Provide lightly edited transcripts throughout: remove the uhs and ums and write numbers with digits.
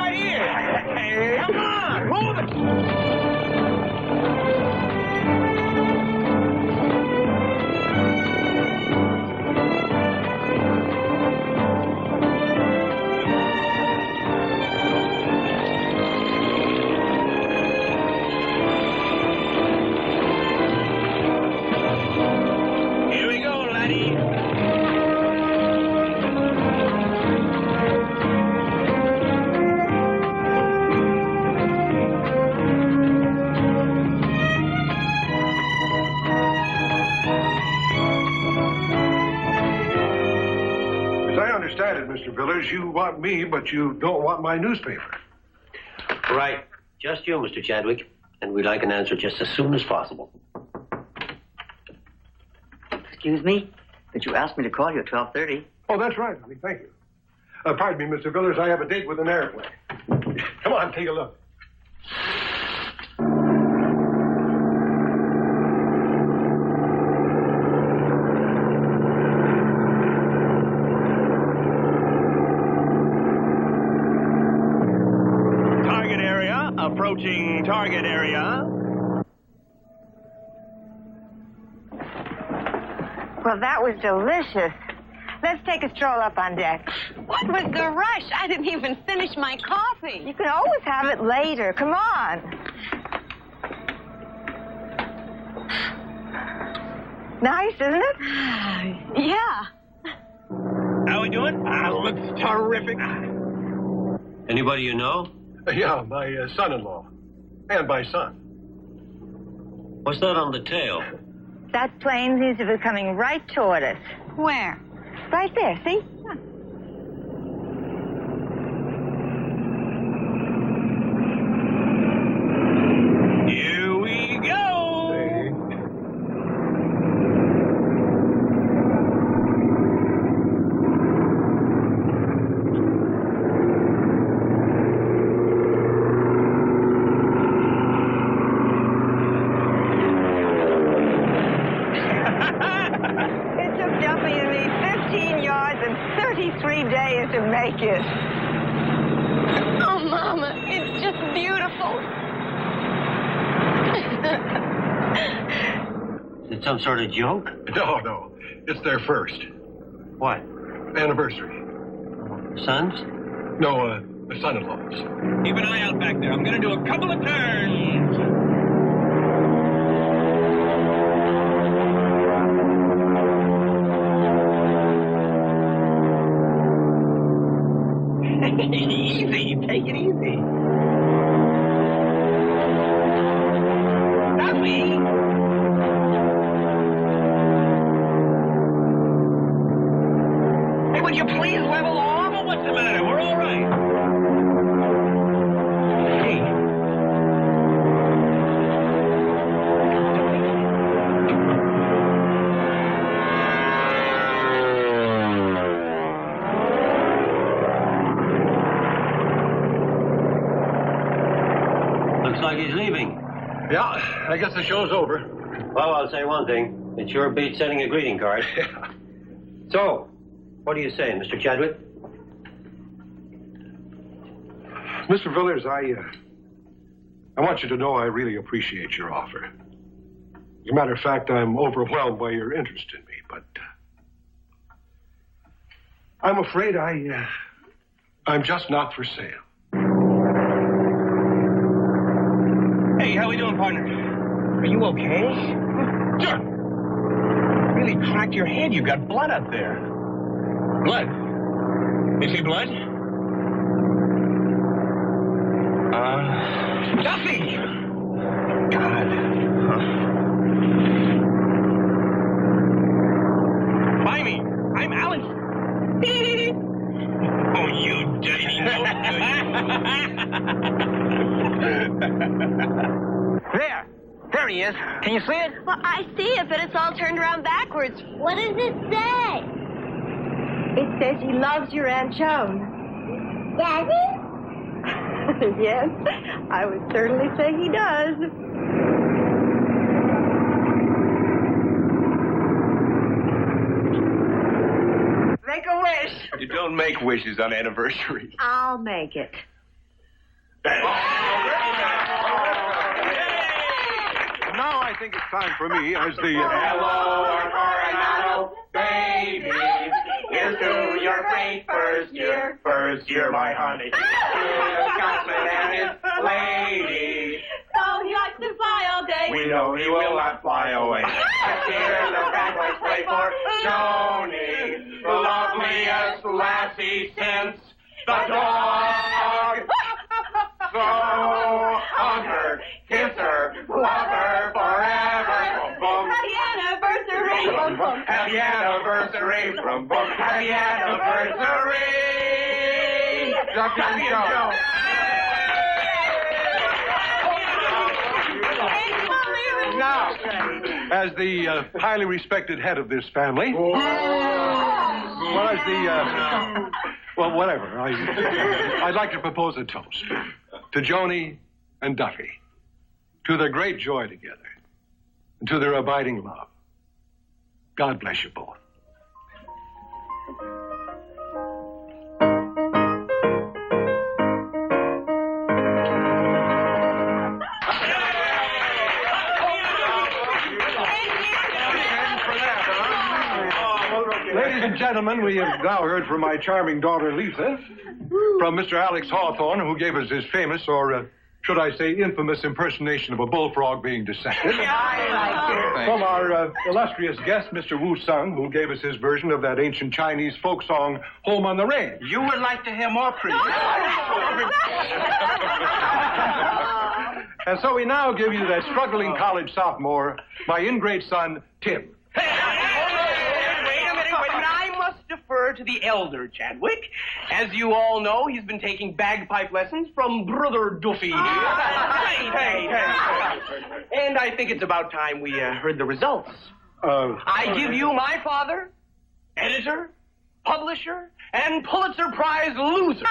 right here. Hey, come on, move it. Mr. Villers, you want me, but you don't want my newspaper. Right. Just you, Mr. Chadwick. And we'd like an answer just as soon as possible. Excuse me, but you asked me to call you at 12:30. Oh, that's right, honey. Thank you. Pardon me, Mr. Villers. I have a date with an airplane. Come on, take a look. Approaching target area. Well, that was delicious. Let's take a stroll up on deck. What was the rush? I didn't even finish my coffee. You can always have it later. Come on. Nice, isn't it? Yeah. How we doing? Looks terrific. Anybody you know? Yeah, my son-in-law. And my son. What's that on the tail? That plane seems to be coming right toward us. Where? Right there, see? Here we go. To make it. Oh, Mama, it's just beautiful. Is it some sort of joke? No. It's their first. What? Anniversary. Sons? No, son-in-laws. Keep an eye out back there. I'm going to do a couple of turns. Easy, take it easy. Not me. Hey, would you please level off? Well, what's the matter? We're all right. Hey. Looks like he's leaving. Yeah, I guess the show's over. Well, I'll say one thing. It sure beats sending a greeting card. Yeah. So, what are you saying, Mr. Chadwick? Mr. Villers, I want you to know I really appreciate your offer. As a matter of fact, I'm overwhelmed by your interest in me, but I'm afraid I'm just not for sale. Hey, how we doing, partner? Are you okay? Sure. You really cracked your head. You got blood up there. Blood? You see blood? Duffy! God. Buy me. I'm Alan. Oh, you dirty no There he is. Can you see it? Well, I see it, but it's all turned around backwards. What does it say? It says he loves your Aunt Joan. Does it? Yes, I would certainly say he does. Make a wish. You don't make wishes on anniversaries. I'll make it. Now I think it's time for me as the... Hello, Coronado baby. Here's to your great first year. First year, my honey. Here's Scotsman and his lady. Oh, he likes to fly all day. We know he will not fly away. Here's the bad boys play for Joni, the loveliest lassie since the dog. So hug her, kiss her, love her forever. Boom, boom. Happy anniversary. Boom, boom. Happy anniversary. Boom, boom. Happy anniversary. Ducky and Joe. Now, as the highly respected head of this family, well, whatever. I'd like to propose a toast to Joni and Duffy, to their great joy together, and to their abiding love. God bless you both. Ladies and gentlemen, we have now heard from my charming daughter, Lisa, from Mr. Alex Hawthorne, who gave us his famous, or should I say infamous, impersonation of a bullfrog being dissected. From our illustrious guest, Mr. Wu Sung, who gave us his version of that ancient Chinese folk song, Home on the Range. You would like to hear more, please. And so we now give you that struggling college sophomore, my ingrate son, Tim. Wait a minute. I must defer to the elder, Chadwick. As you all know, he's been taking bagpipe lessons from Brother Duffy. Hey. And I think it's about time we heard the results. I give you my father, editor, publisher, and Pulitzer Prize loser.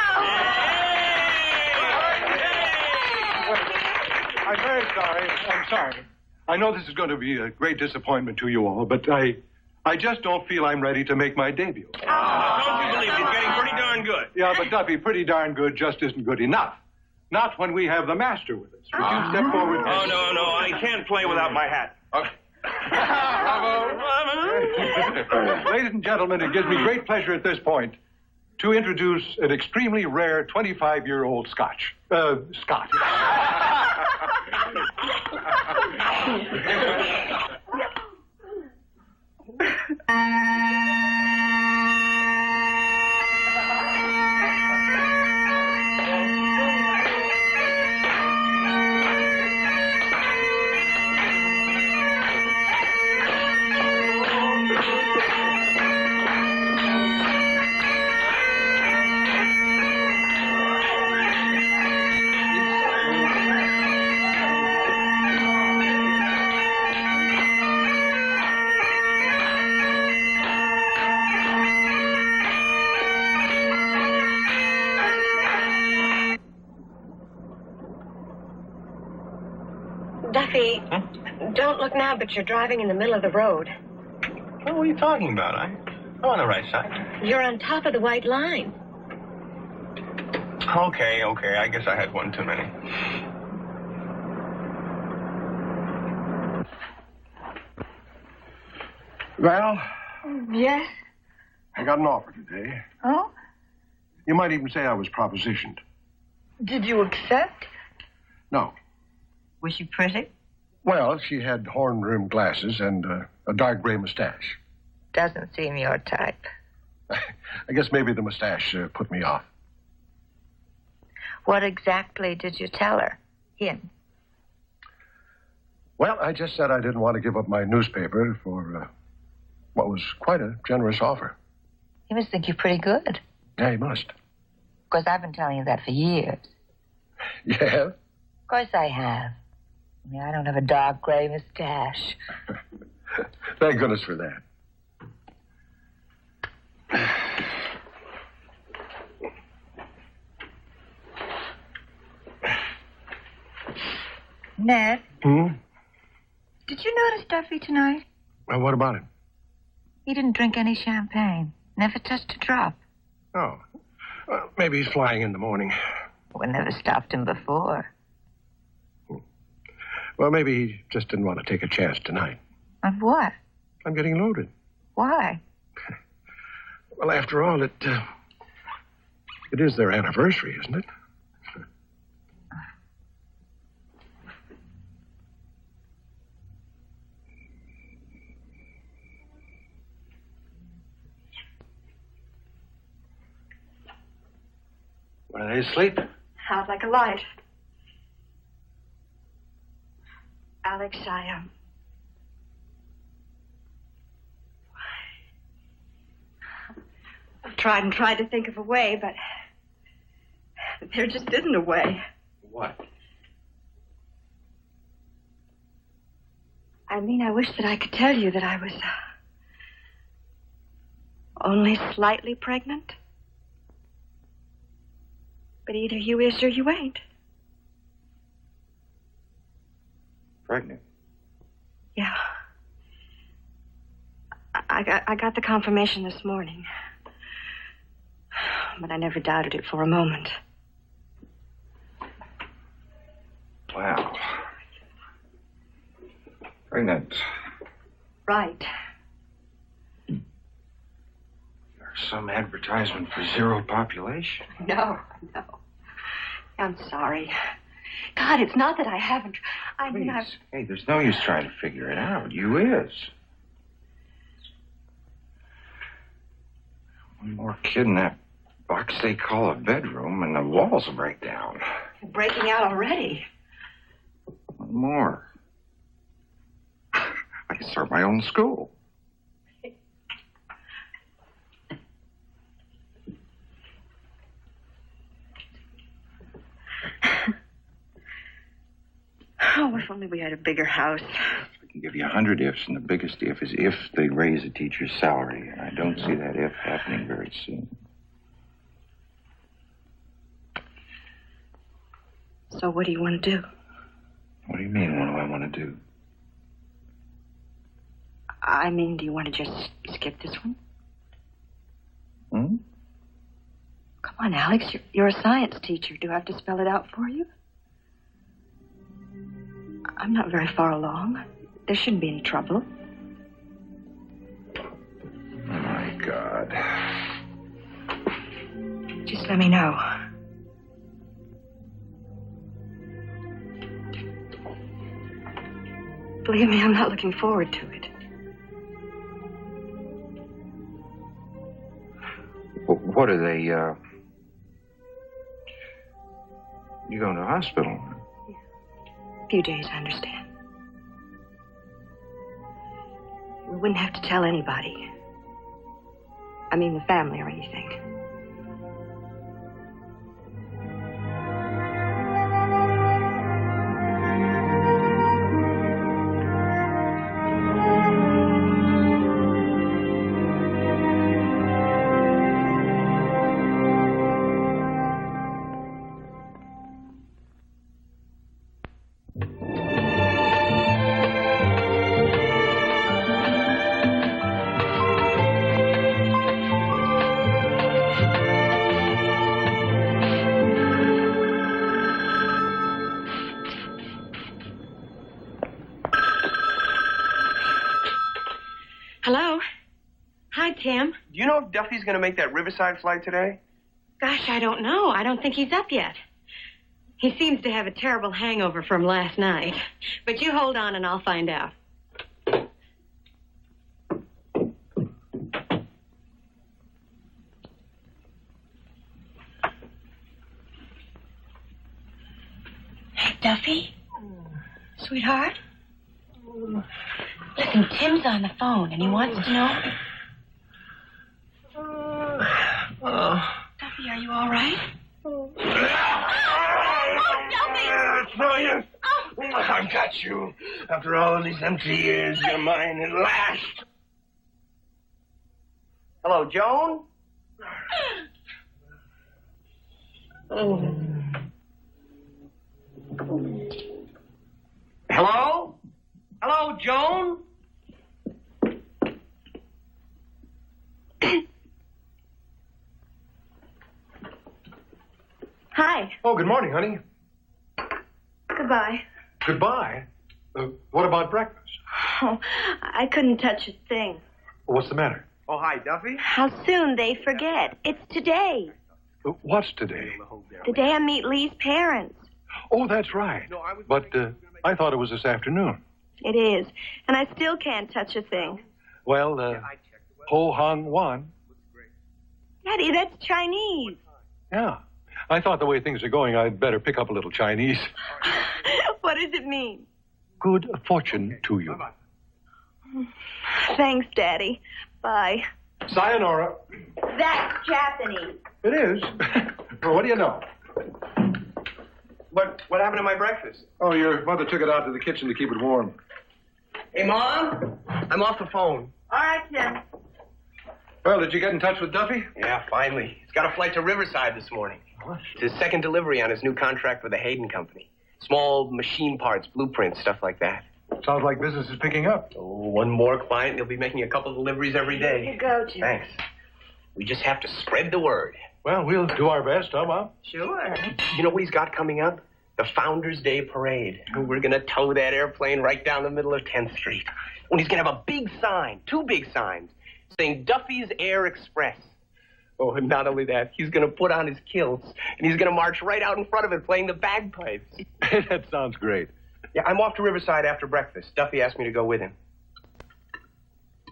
I'm very sorry. I'm sorry. I know this is going to be a great disappointment to you all, but I just don't feel I'm ready to make my debut. Don't you believe it? He's getting pretty darn good. Yeah, but Duffy, pretty darn good just isn't good enough. Not when we have the master with us. Would you step forward? Oh, no, I can't play without my hat. Bravo. Ladies and gentlemen, it gives me great pleasure at this point to introduce an extremely rare 25-year-old Scotch. Scot. Duffy, don't look now, but you're driving in the middle of the road. What are you talking about? I'm on the right side. You're on top of the white line. Okay. I guess I had one too many. Val, Yes? I got an offer today. Oh? You might even say I was propositioned. Did you accept? No. Was she pretty? Well, she had horn-rimmed glasses and a dark gray mustache. Doesn't seem your type. I guess maybe the mustache put me off. What exactly did you tell her? Him? Well, I just said I didn't want to give up my newspaper for what was quite a generous offer. He must think you're pretty good. Yeah, he must. Of course, I've been telling you that for years. Yeah? Of course I have. I don't have a dark gray mustache. Thank goodness for that. Ned, Hmm? did you notice Duffy tonight? Well, what about it? He didn't drink any champagne. Never touched a drop. Oh. Well, maybe he's flying in the morning. We never stopped him before. Well, maybe he just didn't want to take a chance tonight. Of what? I'm getting loaded. Why? Well, after all, it is their anniversary, isn't it? What, are they asleep? Out like a light. Alex, I've tried to think of a way, but there just isn't a way. What? I mean, I wish that I could tell you that I was only slightly pregnant. But either you is or you ain't. Pregnant? Yeah. I got the confirmation this morning. But I never doubted it for a moment. Wow. Pregnant. Right. There's some advertisement for zero population. No. I'm sorry. God, it's not that I haven't. I mean, I've... Hey, there's no use trying to figure it out. You is. One more kid in that box they call a bedroom, and the walls will break down. You're breaking out already. One more. I can start my own school. Oh, if only we had a bigger house. I can give you 100 ifs, and the biggest if is if they raise a teacher's salary, and I don't see that if happening very soon. So what do you want to do? What do you mean, what do I want to do? I mean, do you want to just skip this one? Hmm? Come on, Alex, you're a science teacher. Do I have to spell it out for you? I'm not very far along. There shouldn't be any trouble. Oh, my God. Just let me know. Believe me, I'm not looking forward to it. What are they, You going to the hospital? A few days, I understand. We wouldn't have to tell anybody. I mean, the family or anything. Hello? Hi, Tim. Do you know if Duffy's going to make that Riverside flight today? Gosh, I don't know. I don't think he's up yet. He seems to have a terrible hangover from last night. But you hold on and I'll find out. Hey, Duffy? Sweetheart? Listen, Tim's on the phone and he wants to know... Duffy, are you all right? Oh, Duffy! It's no use. I've got you. After all of these empty years, you're mine at last. Hello, Joan? Hello? Hello, Joan? Hi. Oh, good morning, honey. Goodbye. Goodbye. What about breakfast? Oh, I couldn't touch a thing. What's the matter? Oh, hi, Duffy. How soon they forget. It's today. What's today? The day I meet Lee's parents. Oh, that's right. But I thought it was this afternoon. It is. And I still can't touch a thing. Well, Ho Han Wan. Daddy, that's Chinese. Yeah. I thought the way things are going, I'd better pick up a little Chinese. What does it mean? Good fortune to you. Thanks, Daddy. Bye. Sayonara. That's Japanese. It is. Well, what do you know? What happened to my breakfast? Oh, your mother took it out to the kitchen to keep it warm. Hey, Mom, I'm off the phone. All right, Tim. Well, did you get in touch with Duffy? Yeah, finally. He's got a flight to Riverside this morning. What? It's his second delivery on his new contract with the Hayden Company. Small machine parts, blueprints, stuff like that. Sounds like business is picking up. Oh, one more client, and he'll be making a couple deliveries every day. Here you go, Jim. Thanks. We just have to spread the word. Well, we'll do our best, huh, Mom? Sure. You know what he's got coming up? The Founders Day Parade. We're going to tow that airplane right down the middle of 10th Street. And he's going to have a big sign, 2 big signs, saying Duffy's Air Express. Oh, and not only that, he's going to put on his kilts, and he's going to march right out in front of it playing the bagpipes. That sounds great. Yeah, I'm off to Riverside after breakfast. Duffy asked me to go with him.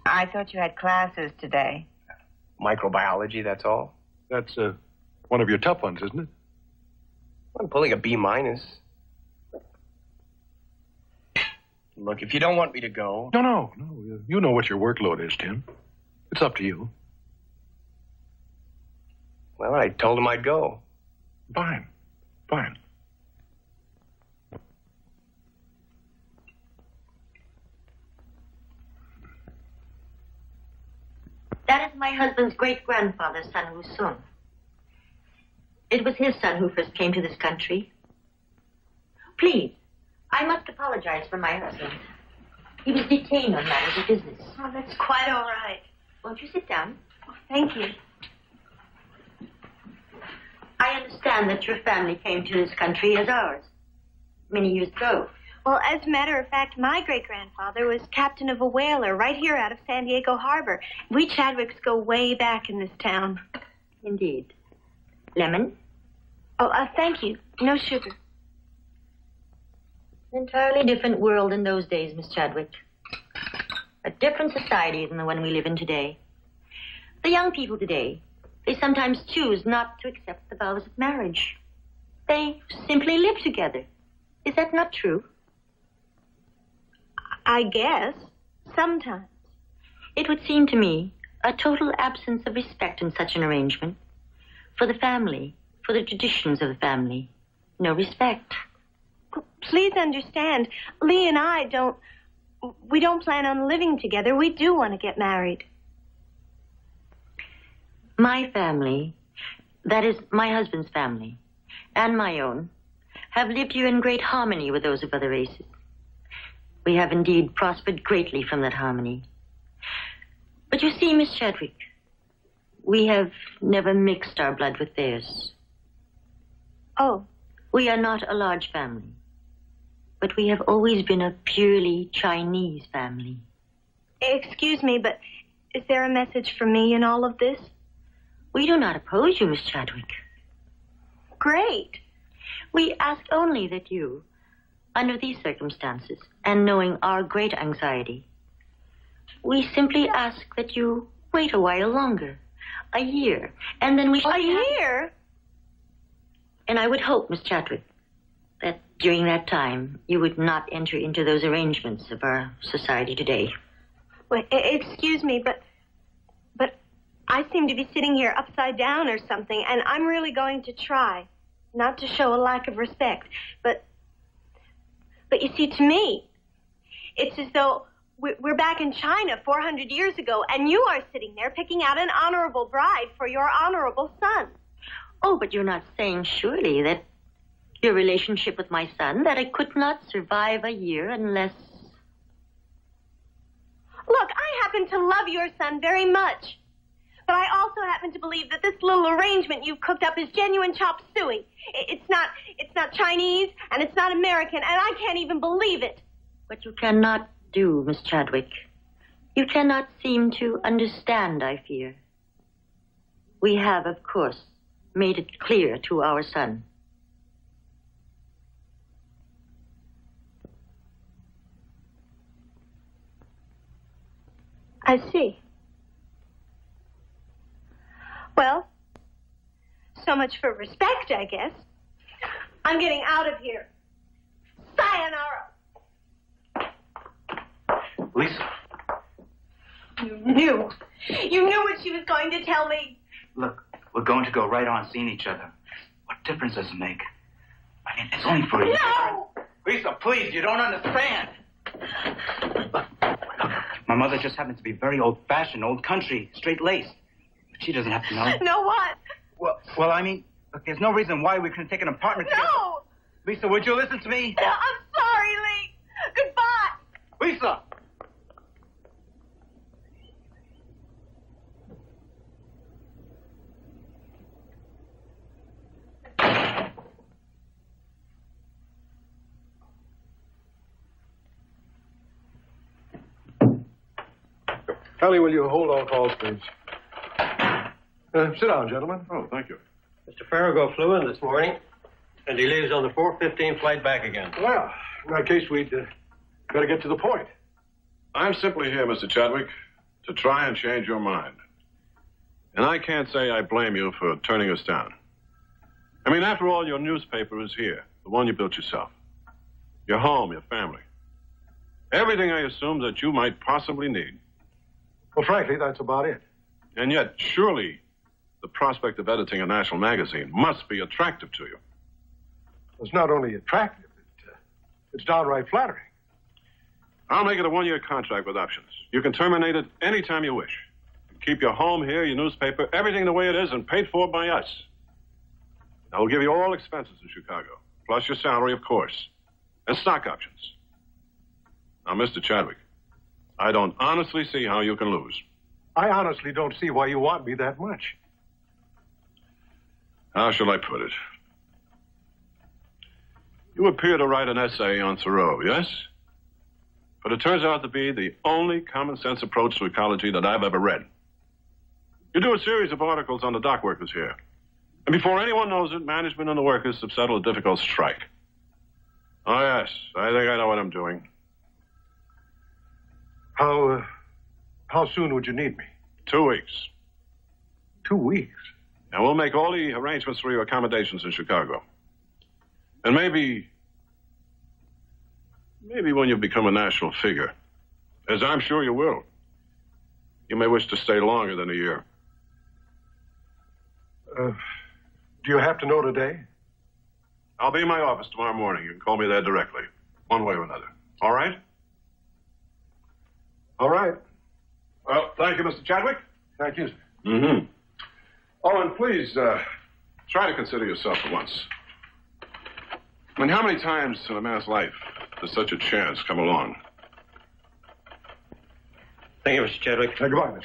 I thought you had classes today. Microbiology, that's all. That's one of your tough ones, isn't it? I'm pulling a B-. Look, if you don't want me to go... No. You know what your workload is, Tim. It's up to you. Well, I told him I'd go. Fine. That is my husband's great-grandfather, Sun Woo-sung. It was his son who first came to this country. Please, I must apologize for my husband. He was detained on matters of business. Oh, that's quite all right. Won't you sit down? Oh, thank you. I understand that your family came to this country as ours many years ago. Well, as a matter of fact, my great-grandfather was captain of a whaler right here out of San Diego Harbor. We Chadwicks go way back in this town. Indeed. Lemon? Oh, thank you. No sugar. An entirely different world in those days, Miss Chadwick. A different society than the one we live in today. The young people today, they sometimes choose not to accept the vows of marriage. They simply live together. Is that not true? I guess. Sometimes. It would seem to me a total absence of respect in such an arrangement. For the family, for the traditions of the family. No respect. Please understand, Lee and I we don't plan on living together. We do want to get married. My family, that is my husband's family, and my own, have lived here in great harmony with those of other races. We have indeed prospered greatly from that harmony. But you see, Miss Chadwick, we have never mixed our blood with theirs. Oh. We are not a large family, but we have always been a purely Chinese family. Excuse me, but is there a message for me in all of this? We do not oppose you, Miss Chadwick. Great. We ask only that you, under these circumstances, and knowing our great anxiety, we simply ask that you wait a while longer. A year, and then we shall... A year? And I would hope, Miss Chadwick, that during that time you would not enter into those arrangements of our society today. Wait, excuse me, but I seem to be sitting here upside down or something, and I'm really going to try not to show a lack of respect. But you see, to me, it's as though we're back in China 400 years ago, and you are sitting there picking out an honorable bride for your honorable son. Oh, but you're not saying surely that your relationship with my son, that it could not survive a year unless... Look, I happen to love your son very much. But I also happen to believe that this little arrangement you've cooked up is genuine chop suey. It's not Chinese, and it's not American, and I can't even believe it. What you cannot do, Miss Chadwick, you cannot seem to understand, I fear. We have, of course, made it clear to our son. I see. Well, so much for respect, I guess. I'm getting out of here. Sayonara. Lisa. You knew. You knew what she was going to tell me. Look, we're going to go right on seeing each other. What difference does it make? I mean, it's only for a year. No! Lisa, please, you don't understand. Look, my mother just happens to be very old-fashioned, old country, straight-laced. But she doesn't have to know. Know what? Well, I mean, look, there's no reason why we couldn't take an apartment together. No! Lisa, would you listen to me? No, I'm sorry, Lee. Goodbye. Lisa! Ellie, will you hold all calls, please? Sit down, gentlemen. Oh, thank you. Mr. Farrago flew in this morning, and he leaves on the 4:15 flight back again. Well, in that case, we'd better get to the point. I'm simply here, Mr. Chadwick, to try and change your mind. And I can't say I blame you for turning us down. I mean, after all, your newspaper is here, the one you built yourself. Your home, your family. Everything I assumed that you might possibly need. Well, frankly, that's about it. And yet, surely, the prospect of editing a national magazine must be attractive to you. It's not only attractive, it's downright flattering. I'll make it a one-year contract with options. You can terminate it any time you wish. You keep your home here, your newspaper, everything the way it is and paid for by us. I will give you all expenses in Chicago, plus your salary, of course, and stock options. Now, Mr. Chadwick, I don't honestly see how you can lose. I honestly don't see why you want me that much. How shall I put it? You appear to write an essay on Thoreau, yes? But it turns out to be the only common-sense approach to ecology that I've ever read. You do a series of articles on the dock workers here. And before anyone knows it, management and the workers have settled a difficult strike. Oh, yes, I think I know what I'm doing. How soon would you need me? 2 weeks. 2 weeks? And we'll make all the arrangements for your accommodations in Chicago. And maybe when you become a national figure, as I'm sure you will, you may wish to stay longer than a year. Do you have to know today? I'll be in my office tomorrow morning. You can call me there directly, one way or another. All right? All right. Well, thank you, Mr. Chadwick. Thank you, sir. Mm-hmm. Oh, and please, try to consider yourself for once. I mean, how many times in a man's life does such a chance come along? Thank you, Mr. Chadwick. Goodbye, Mr.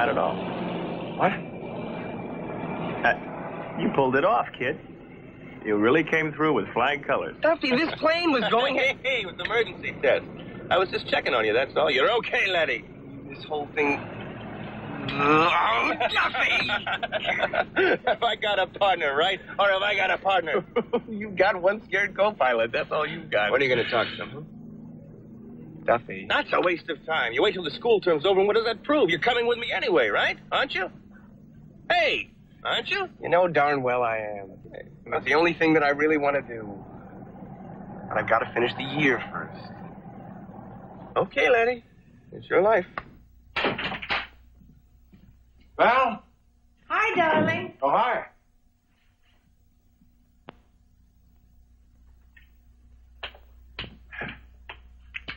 Not at all. What? You pulled it off, kid. You really came through with flying colors. Duffy, this plane was going... Hey, it was an emergency test. I was just checking on you, that's all. You're okay, Letty. This whole thing... Oh, Duffy! Have I got a partner, right? Or have I got a partner? You got one scared co-pilot. That's all you got. When are you going to talk to him? Duffy. That's a waste of time. You wait till the school term's over, and what does that prove? You're coming with me anyway, right? Aren't you? Hey, aren't you? You know darn well I am. That's the only thing that I really want to do. But I've got to finish the year first. Okay, Letty. It's your life. Val? Hi, darling. Oh, hi.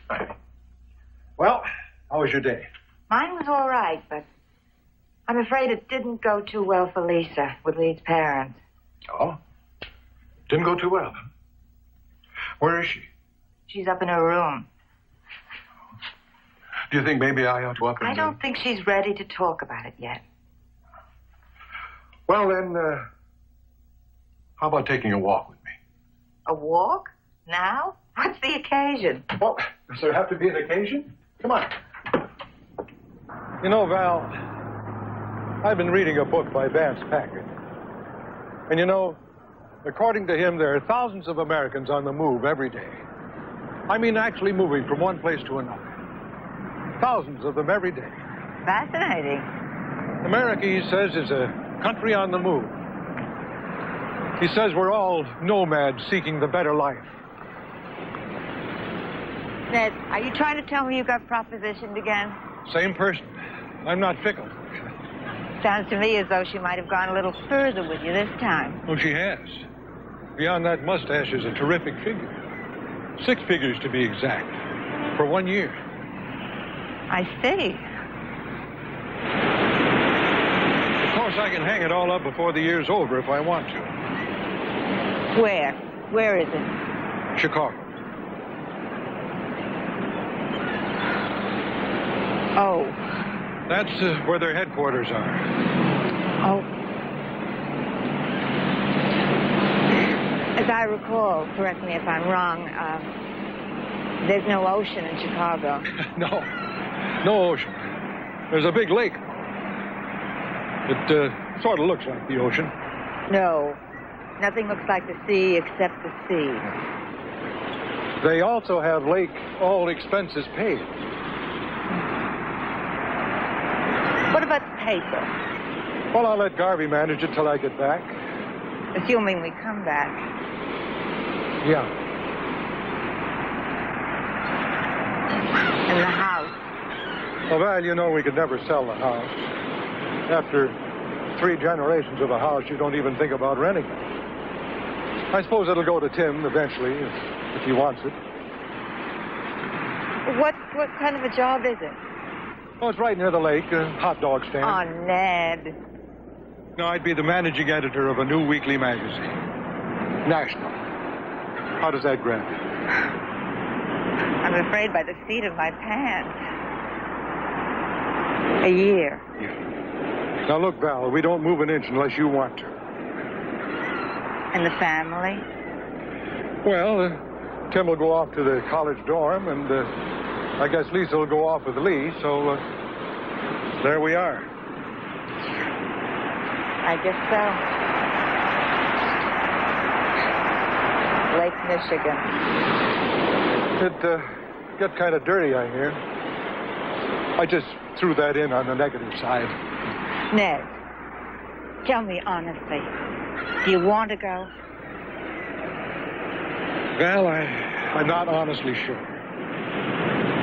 Hi. Well, how was your day? Mine was all right, but I'm afraid it didn't go too well for Lisa with Lee's parents. Oh? Didn't go too well, huh? Where is she? She's up in her room. Do you think maybe I ought to go up and... I don't think she's ready to talk about it yet. Well, then, how about taking a walk with me? A walk? Now? What's the occasion? Well, does there have to be an occasion? Come on. You know, Val, I've been reading a book by Vance Packard. And you know, according to him, there are thousands of Americans on the move every day. I mean, actually moving from one place to another. Thousands of them every day. Fascinating. America, he says, is a country on the move. He says we're all nomads seeking the better life. Ned, are you trying to tell me you got propositioned again? Same person. I'm not fickle. Sounds to me as though she might have gone a little further with you this time. Oh, she has. Beyond that mustache is a terrific figure. 6 figures, to be exact. For 1 year. I see. Of course, I can hang it all up before the year's over if I want to. Where? Where is it? Chicago. Oh. That's where their headquarters are. Oh. As I recall, correct me if I'm wrong, there's no ocean in Chicago. No. No ocean. There's a big lake. It sort of looks like the ocean. No. Nothing looks like the sea except the sea. They also have lake all expenses paid. What about the paper? Well, I'll let Garvey manage it till I get back. Assuming we come back. Yeah. And the house. Well, Val, you know we could never sell the house. After 3 generations of a house, you don't even think about renting it. I suppose it'll go to Tim eventually, if he wants it. What kind of a job is it? Oh, it's right near the lake, a hot dog stand. Oh, Ned. No, I'd be the managing editor of a new weekly magazine. National. How does that grab you? I'm afraid by the seat of my pants. A year. Yeah. Now, look, Val, we don't move an inch unless you want to. And the family? Well, Tim will go off to the college dorm, and I guess Lisa will go off with Lee, so there we are. I guess so. Lake Michigan. It gets kind of dirty, I hear. I just threw that in on the negative side. Ned, tell me honestly, do you want to go? Well, I'm not honestly sure.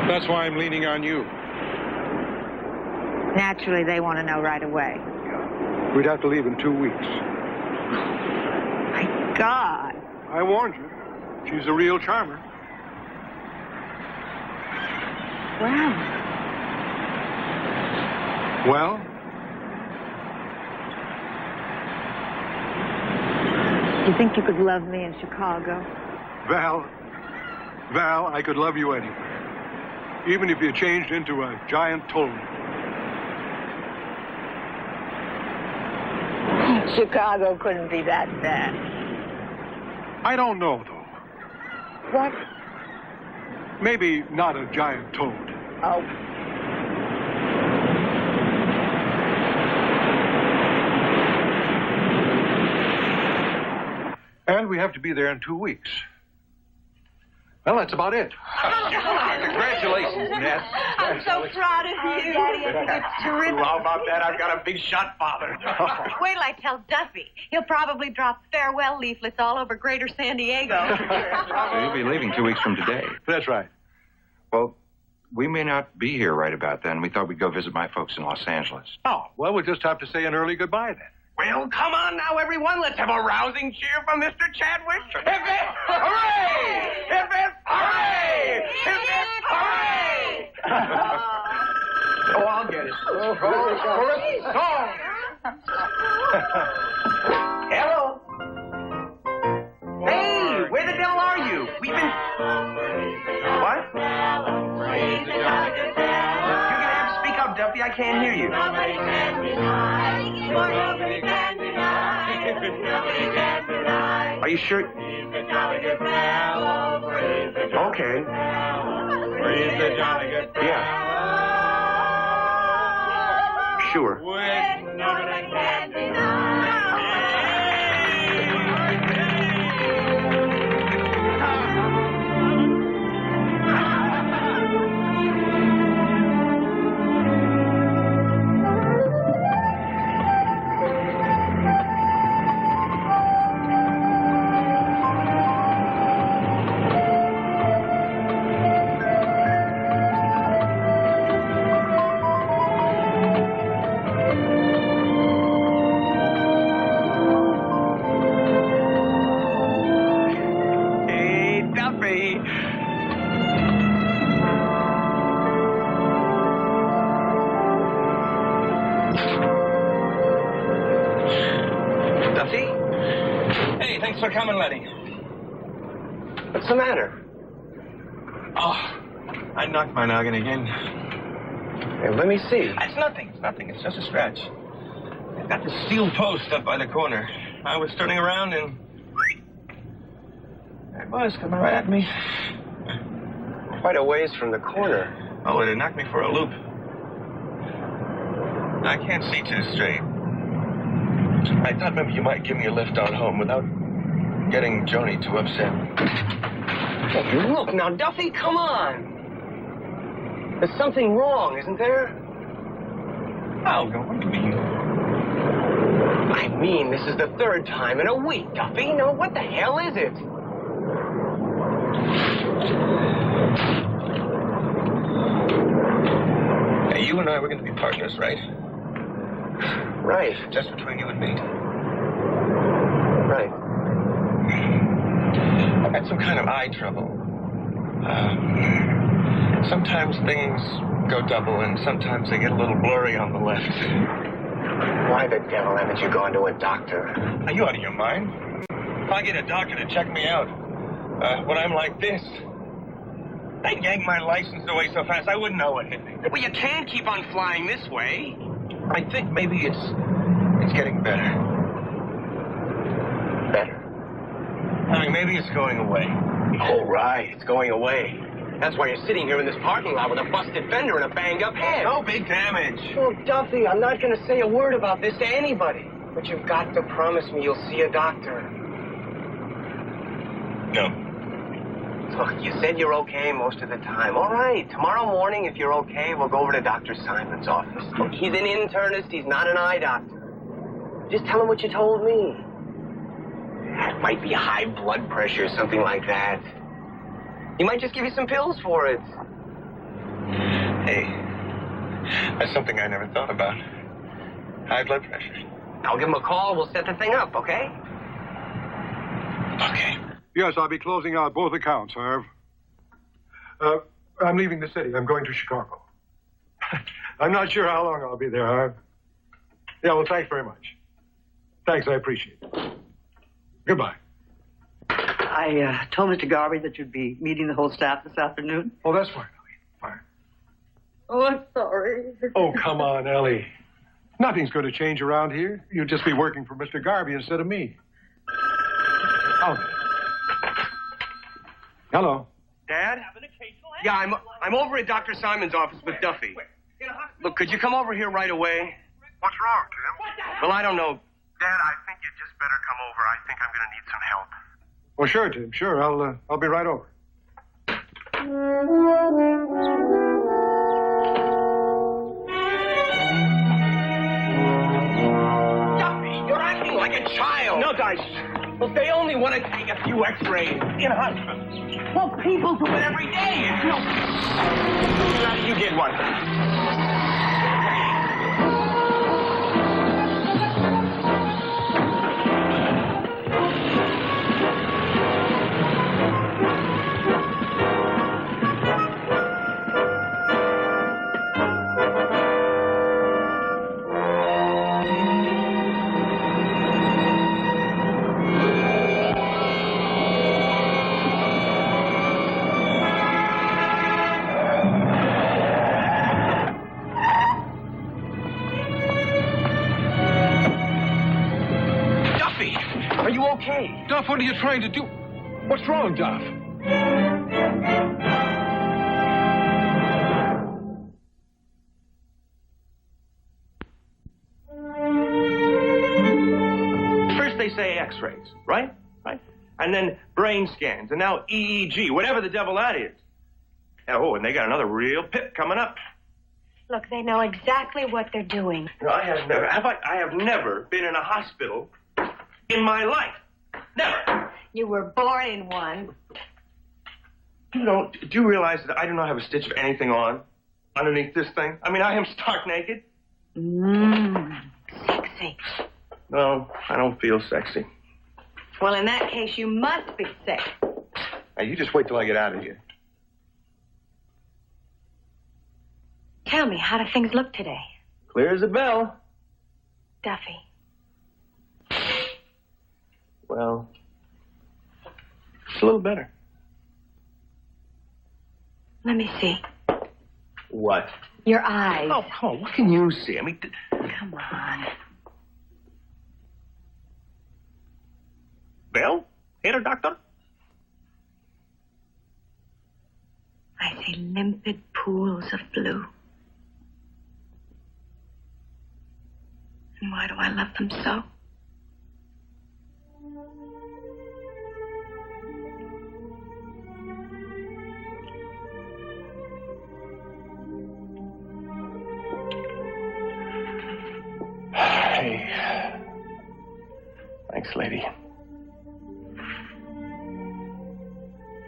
That's why I'm leaning on you. Naturally, they want to know right away. We'd have to leave in 2 weeks. My God. I warned you. She's a real charmer. Well? You think you could love me in Chicago? Val, I could love you anywhere. Even if you changed into a giant toad. Chicago couldn't be that bad. I don't know, though. What? Maybe not a giant toad. Oh. And we have to be there in 2 weeks. Well, that's about it. Congratulations, Ned. I'm so proud of you. Daddy, I think it's terrific. How about that? I've got a big shot, Father. Wait till I tell Duffy. He'll probably drop farewell leaflets all over Greater San Diego. So you'll be leaving 2 weeks from today. That's right. Well, we may not be here right about then. We thought we'd go visit my folks in Los Angeles. Oh, well, we'll just have to say an early goodbye then. Well, come on now, everyone. Let's have a rousing cheer for Mr. Chadwick. Hip, hip, hooray! Hip, hip, hooray! Hip, hip, hooray! Oh, I'll get it. Chorus song. Hello. Hey, where the devil are you? We've been... What? You're gonna have to speak up, Duffy. I can't hear you. Are you sure? Okay. Yeah. Sure. Thanks for coming, Letty. What's the matter? Oh, I knocked my noggin again. Hey, let me see. It's nothing. It's nothing. It's just a scratch. I've got this steel post up by the corner. I was turning around and... there it was, coming right at me. Quite a ways from the corner. Oh, it knocked me for a loop. I can't see too straight. I thought maybe you might give me a lift on home without getting Joni too upset. Hey, look now, Duffy, come on. There's something wrong, isn't there? Oh, what do you mean? I mean, this is the third time in a week, Duffy. No, what the hell is it? Hey, you and I were going to be partners, right? Right. Just between you and me. Right. I've had some kind of eye trouble. Sometimes things go double, and sometimes they get a little blurry on the left. Why the devil haven't you gone to a doctor? Are you out of your mind? If I get a doctor to check me out, when I'm like this, they'd yank my license away so fast I wouldn't know anything. Well, you can't keep on flying this way. I think maybe it's getting better. Better? I mean, maybe it's going away. Oh, right. It's going away. That's why you're sitting here in this parking lot with a busted fender and a banged-up head. No big damage. Well, Duffy, I'm not going to say a word about this to anybody. But you've got to promise me you'll see a doctor. No. Look, you said you're okay most of the time. All right. Tomorrow morning, if you're okay, we'll go over to Dr. Simon's office. He's an internist. He's not an eye doctor. Just tell him what you told me. It might be high blood pressure, something like that. He might just give you some pills for it. Hey, that's something I never thought about. High blood pressure. I'll give him a call. We'll set the thing up, okay? Okay. Yes, I'll be closing out both accounts, Harv. I'm leaving the city. I'm going to Chicago. I'm not sure how long I'll be there, Harv. Yeah, well, thanks very much. Thanks, I appreciate it. Goodbye. I told Mr. Garvey that you'd be meeting the whole staff this afternoon. Oh, that's fine, Ellie. Fine. Oh, I'm sorry. Oh, come on, Ellie. Nothing's going to change around here. You'll just be working for Mr. Garvey instead of me. Oh. Hello. Dad? Yeah, I'm over at Dr. Simon's office with Duffy. Look, could you come over here right away? What's wrong, Tim? Well, I don't know. Dad, I think you just better come over. I think I'm going to need some help. Well, sure, Tim. Sure. I'll be right over. Duffy, you're acting like a child. No, guys. Look, they only want to take a few x-rays in a hospital. Well, people do it every day. No. You did one. Duff, what are you trying to do? What's wrong, Duff? First they say x-rays, right? And then brain scans, and now EEG, whatever the devil that is. Oh, and they got another real pip coming up. Look, they know exactly what they're doing. No, I have never been in a hospital in my life. Never. You were born in one. Do you realize that I do not have a stitch of anything on underneath this thing? I mean, I am stark naked. Sexy. No, I don't feel sexy. Well, in that case, you must be sick. Now, you just wait till I get out of here. Tell me, how do things look today? Clear as a bell. Duffy. Well, it's a little better. Let me see. What? Your eyes. Oh, come on. What can you see? I mean... Come on. Bill? Here, doctor? I see limpid pools of blue. And why do I love them so? Hey. Thanks, lady.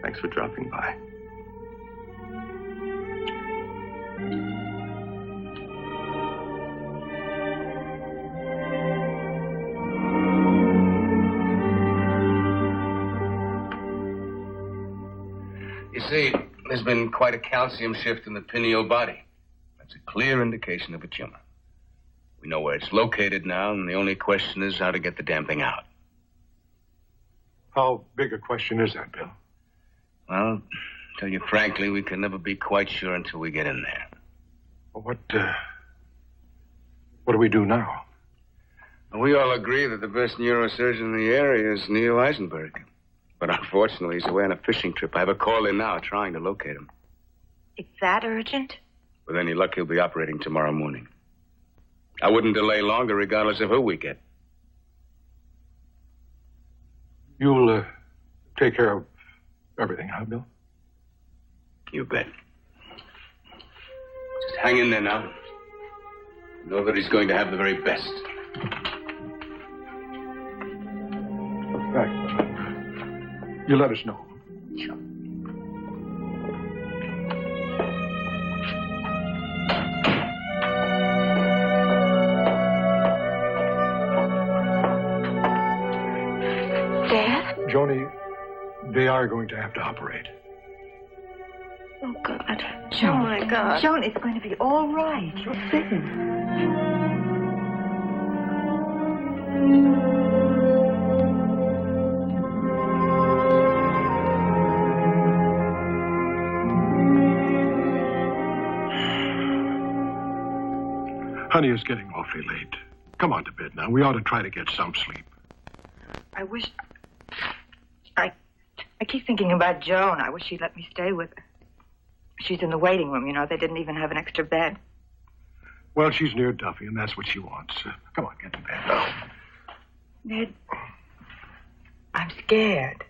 Thanks for dropping by. You see, there's been quite a calcium shift in the pineal body. That's a clear indication of a tumor. We know where it's located now, and the only question is how to get the damn thing out. How big a question is that, Bill? Well, to tell you frankly, we can never be quite sure until we get in there. Well, what do we do now? Well, we all agree that the best neurosurgeon in the area is Neil Eisenberg. But unfortunately, he's away on a fishing trip. I have a call in now trying to locate him. It's that urgent? With any luck, he'll be operating tomorrow morning. I wouldn't delay longer regardless of who we get. You'll take care of everything, huh, Bill? You bet. Just hang in there now. Know that he's going to have the very best. Right. You let us know. Sure. Dad? Joni, they are going to have to operate. Oh, God. Joan. Oh, my God. Joan, it's going to be all right. You're sitting. Honey, it's getting awfully late. Come on to bed now. We ought to try to get some sleep. I wish... I keep thinking about Joan. I wish she'd let me stay with her. She's in the waiting room, you know. They didn't even have an extra bed. Well, she's near Duffy, and that's what she wants. Come on, get to bed now. Ned, I'm scared.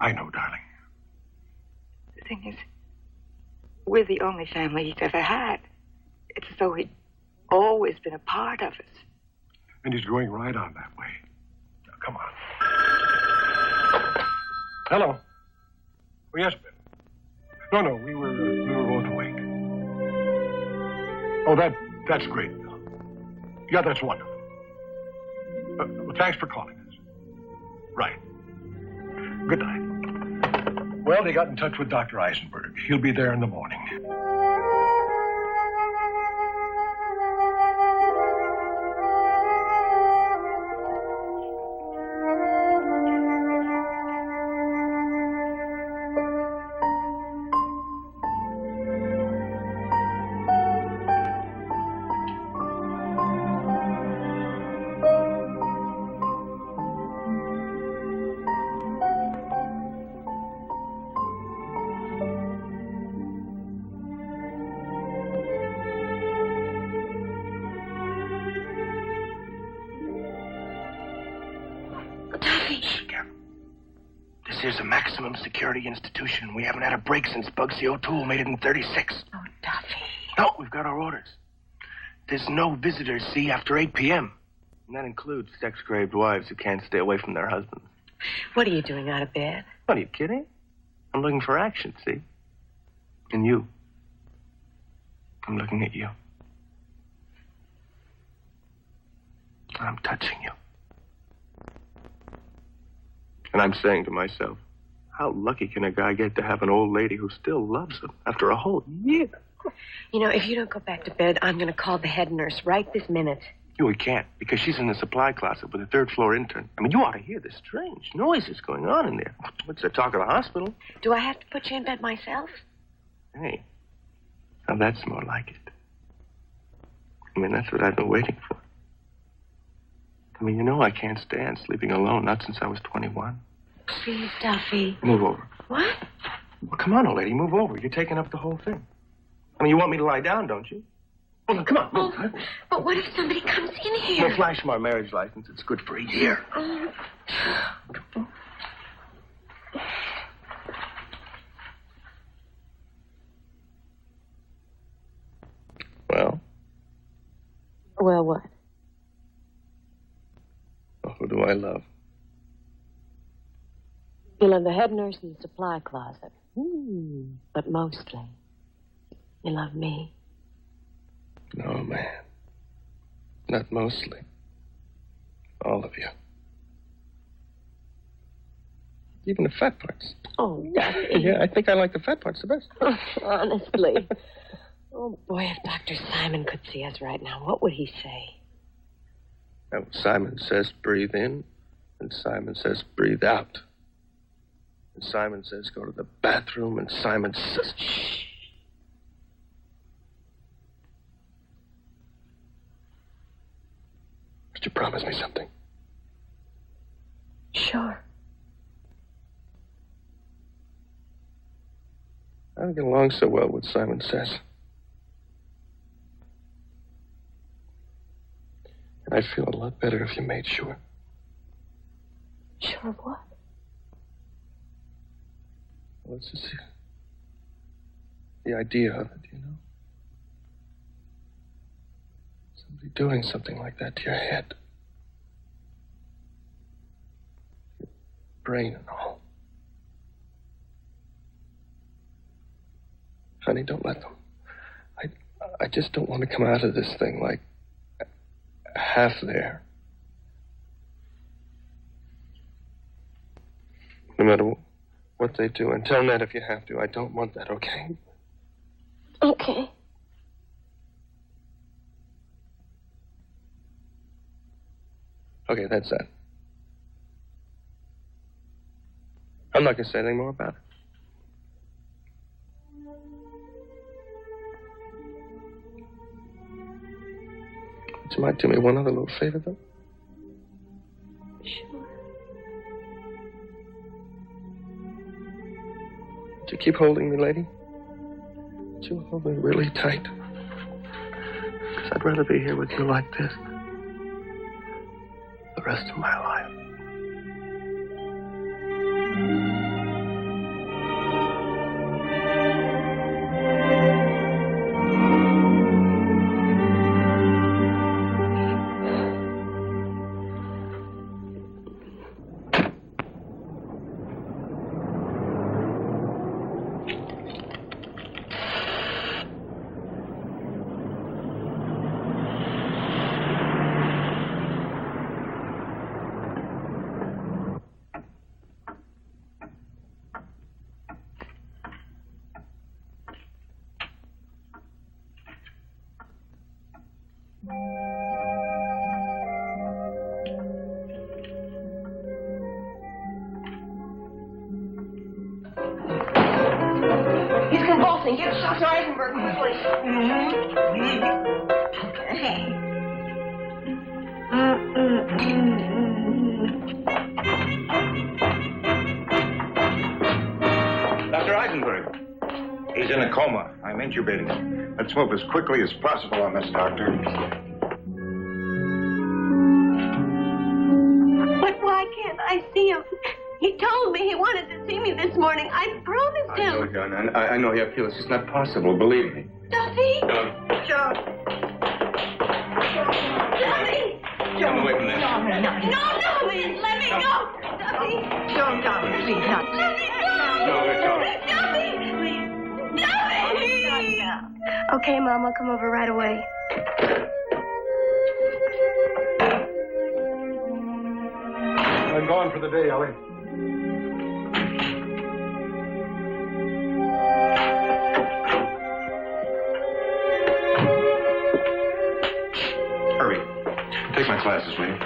I know, darling. The thing is, we're the only family he's ever had. It's as though he'd always been a part of us. And he's going right on that way. Now, come on. Hello. Oh, yes, Ben. No, we were both awake. Oh, that's great, Bill. Yeah, that's wonderful. Well, thanks for calling us. Right. Good night. Well, they got in touch with Dr. Eisenberg. He'll be there in the morning. This is a maximum security institution. We haven't had a break since Bugsy O'Toole made it in 36. Oh, Duffy. No, we've got our orders. There's no visitors, see, after 8 p.m. And that includes sex-craved wives who can't stay away from their husbands. What are you doing out of bed? What, are you kidding? I'm looking for action, see? And you. I'm looking at you. I'm touching you. And I'm saying to myself, how lucky can a guy get to have an old lady who still loves him after a whole year? You know, if you don't go back to bed, I'm going to call the head nurse right this minute. We can't, because she's in the supply closet with a third-floor intern. I mean, you ought to hear the strange noises going on in there. What's the talk of the hospital? Do I have to put you in bed myself? Hey, now that's more like it. I mean, that's what I've been waiting for. I mean, you know I can't stand sleeping alone, not since I was 21. Please, Duffy. Move over. What? Well, come on, old lady, move over. You're taking up the whole thing. I mean, you want me to lie down, don't you? Well, come on, move. Oh, but what if somebody comes in here? We'll flash my marriage license. It's good for a year. Oh. Well? Well, what? Well, who do I love? You love the head nurse in the supply closet. But mostly, you love me. No, man. Not mostly. All of you. Even the fat parts. Oh, Duffy. Yeah, I think I like the fat parts the best. Honestly. Oh, boy, if Dr. Simon could see us right now, what would he say? Now, Simon says breathe in, and Simon says breathe out. And Simon says go to the bathroom, and Simon says... Shh. Would you promise me something? Sure. I don't get along so well with Simon Says. And I'd feel a lot better if you made sure. Sure of what? Well, it's just the idea of it, you know? Somebody doing something like that to your head. Your brain and all. Honey, don't let them. I just don't want to come out of this thing like half there. No matter what they do, and tell Ned if you have to. I don't want that, okay? Okay. Okay, that's that. I'm not going to say anything more about it. You might do me one other little favor, though. Sure. Would you keep holding me, lady? Would you hold me really tight? 'Cause I'd rather be here with you like this the rest of my life. He's convulsing. Get Dr. Eisenberg quickly. Okay. Dr. Eisenberg. He's in a coma. I'm intubating him. Let's move as quickly as possible on this, Doctor. But why can't I see him? He told me he wanted to see me this morning. I promised him. I know, John. I know you feel this is not possible. Believe me. Does he? John. Duffy! Come away from there. No, please, let me go! Duffy! Don't, please, not. Let me go! No, it's all right. Duffy! Duffy! Okay, Mom, I'll come over right away. I'm gone for the day, Ellie. Hurry. Take my glasses, will you?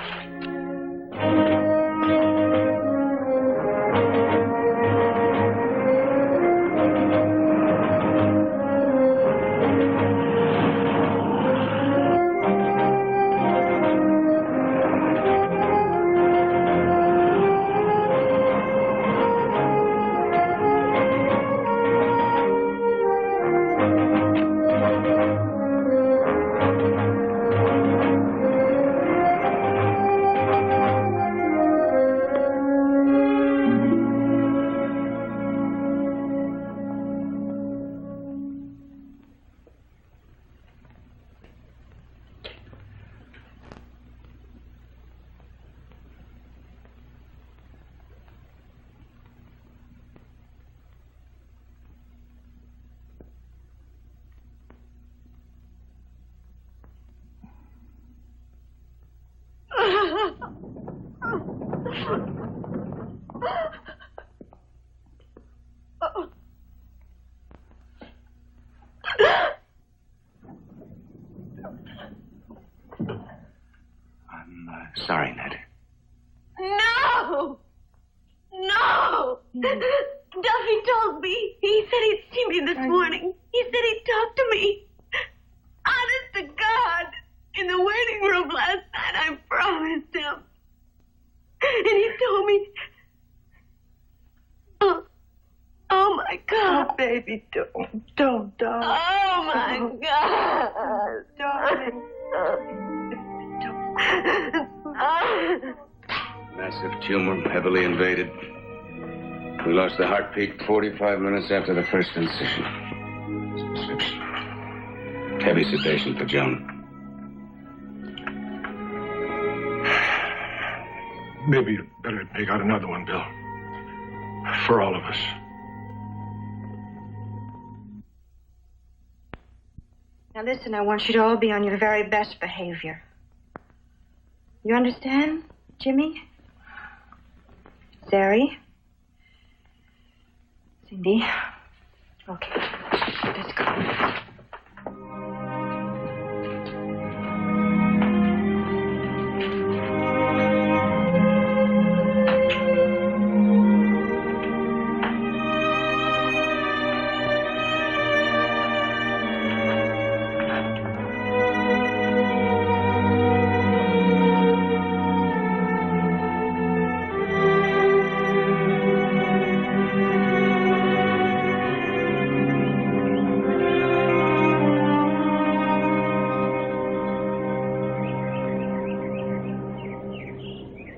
Sorry, Ned. No! No! Duffy told me. He said he'd see me this morning. He said he'd talk to me. Honest to God, in the waiting room last night, I promised him. And he told me... Oh, my God. Oh, baby, don't, darling. Oh, my God. Darling. Massive tumor, heavily invaded. We lost the heartbeat 45 minutes after the first incision. Heavy sedation for Joan. Maybe you better take out another one, Bill. For all of us. Now listen, I want you to all be on your very best behavior. You understand, Jimmy? Sari? Cindy? Okay, let's go.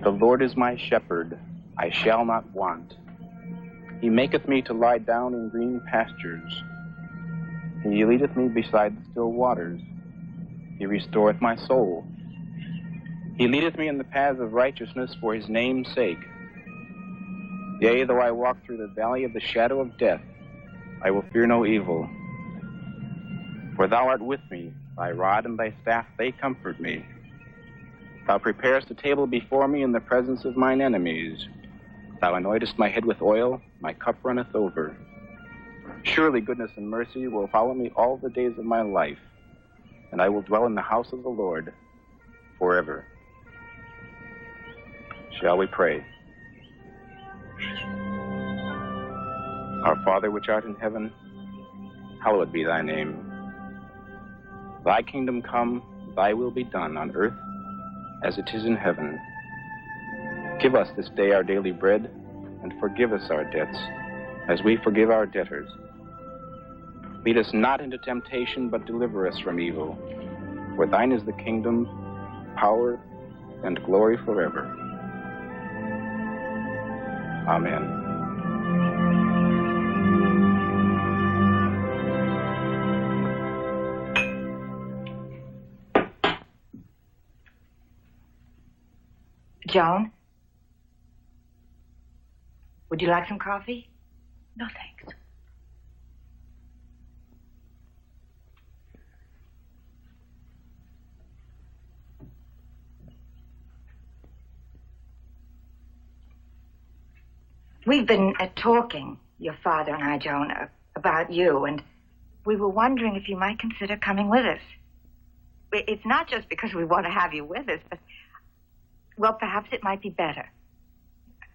The Lord is my shepherd, I shall not want. He maketh me to lie down in green pastures. He leadeth me beside the still waters. He restoreth my soul. He leadeth me in the paths of righteousness for his name's sake. Yea, though I walk through the valley of the shadow of death, I will fear no evil. For thou art with me, thy rod and thy staff, they comfort me. Thou preparest a table before me in the presence of mine enemies. Thou anointest my head with oil, my cup runneth over. Surely goodness and mercy will follow me all the days of my life, and I will dwell in the house of the Lord forever. Shall we pray? Our Father which art in heaven, hallowed be thy name. Thy kingdom come, thy will be done on earth as it is in heaven. Give us this day our daily bread, and forgive us our debts, as we forgive our debtors. Lead us not into temptation, but deliver us from evil. For thine is the kingdom, power, and glory forever. Amen. Joan? Would you like some coffee? No, thanks. We've been talking, your father and I, Joan, about you, and we were wondering if you might consider coming with us. It's not just because we want to have you with us, but, well, perhaps it might be better.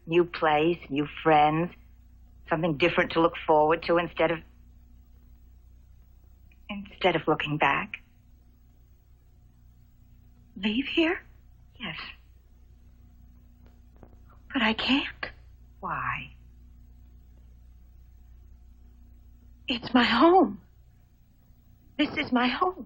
New place, new friends, something different to look forward to instead of looking back. Leave here? Yes. But I can't. Why? It's my home. This is my home.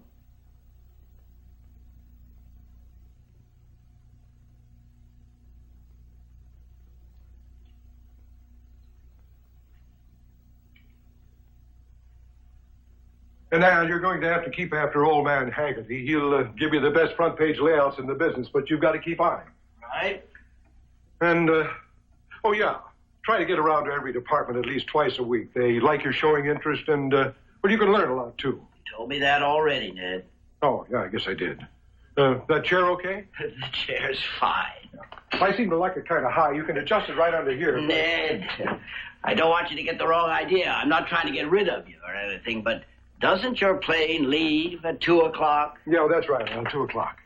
And now you're going to have to keep after old man Haggerty. He'll give you the best front page layouts in the business, but you've got to keep on him. Right. And, oh yeah, try to get around to every department at least twice a week. They like your showing interest, and, well, you can learn a lot, too. You told me that already, Ned. Oh, yeah, I guess I did. That chair okay? The chair's fine. I seem to like it kind of high. You can adjust it right under here. Ned, I don't want you to get the wrong idea. I'm not trying to get rid of you or anything, but doesn't your plane leave at 2 o'clock? Yeah, that's right, 2 o'clock.